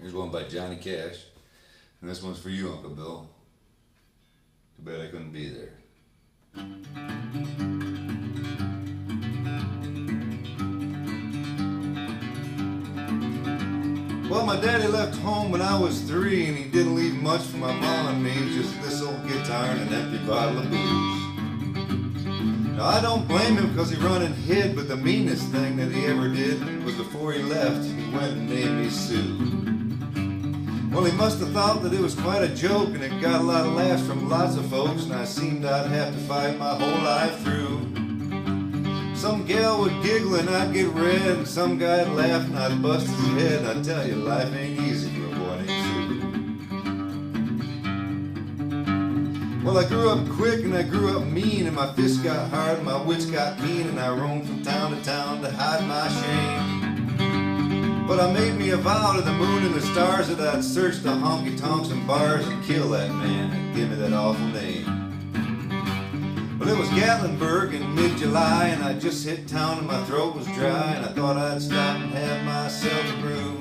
Here's one by Johnny Cash. And this one's for you, Uncle Bill. Too bad I couldn't be there. Well, my daddy left home when I was 3, and he didn't leave much for my mom and me, just this old guitar and an empty bottle of booze. Now, I don't blame him because he run and hid, but the meanest thing that he ever did was before he left, he went and named me Sue. Well, he must have thought that it was quite a joke, and it got a lot of laughs from lots of folks, and I seemed I'd have to fight my whole life through. Some gal would giggle and I'd get red, and some guy'd laugh and I'd bust his head. I tell you, life ain't easy for a boy named Sue. Well, I grew up quick and I grew up mean, and my fists got hard and my wits got keen, and I roamed from town to town to hide my shame. But I made me a vow to the moon and the stars that I'd search the honky-tonks and bars and kill that man and give me that awful name. Well, it was Gatlinburg in mid-July, and I just hit town and my throat was dry, and I thought I'd stop and have myself a brew.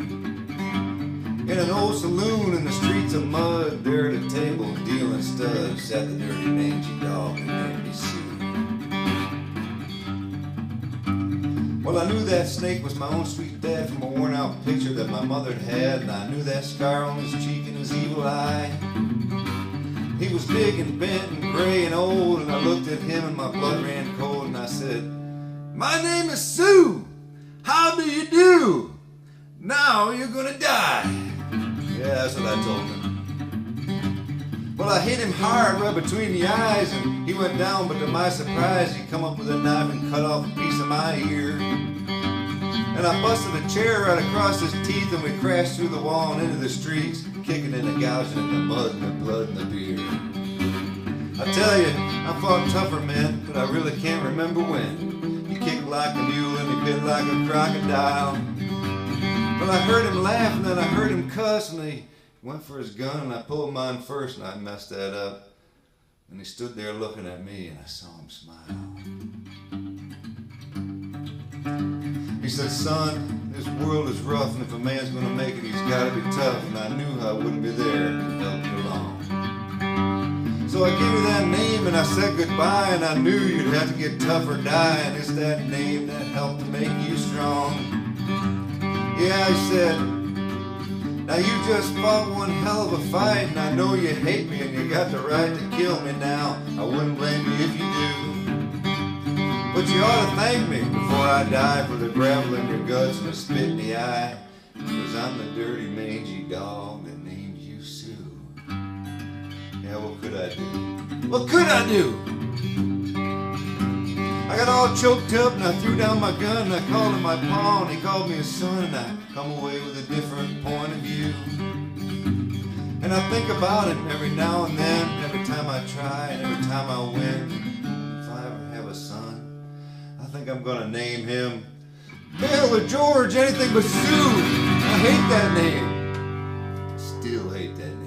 In an old saloon in the streets of mud, there at a table dealing studs, sat the dirty mangy dog and named me Sue. Well, I knew that snake was my own sweet dad from a worn-out picture that my mother had, and I knew that scar on his cheek and his evil eye. He was big and bent and gray and old, and I looked at him and my blood ran cold, and I said, "My name is Sue. How do you do? Now you're gonna die." Yeah, that's what I told him. Well, I hit him hard right between the eyes, and he went down, but to my surprise, he come up with a knife and cut off a piece of my ear. And I busted a chair right across his teeth, and we crashed through the wall and into the streets, kicking and gouging in the mud and the blood and the beer. I tell you, I fought tougher men, but I really can't remember when. He kicked like a mule and he bit like a crocodile. But I heard him laugh and then I heard him cuss, and he went for his gun and I pulled mine first and I messed that up. And he stood there looking at me and I saw him smile. He said, "Son, this world is rough, and if a man's gonna make it, he's gotta be tough." And I knew I wouldn't be there to help you along. So I gave you that name and I said goodbye, and I knew you'd have to get tough or die, and it's that name that helped to make you strong. Yeah, I said, "Now you just fought one hell of a fight, and I know you hate me and you got the right to kill me now. I wouldn't blame you if you do. But you ought to thank me before I die for the gravel in your guts and the spit in the eye, because I'm the dirty mangy dog that named you Sue." Yeah, what could I do? What could I do? I got all choked up and I threw down my gun and I called him my pa, and he called me his son, and I come away with a different point of view. And I think about him every now and then, every time I try and every time I win. If I ever have a son, I think I'm gonna name him Bill or George, anything but Sue. I hate that name. Still hate that name.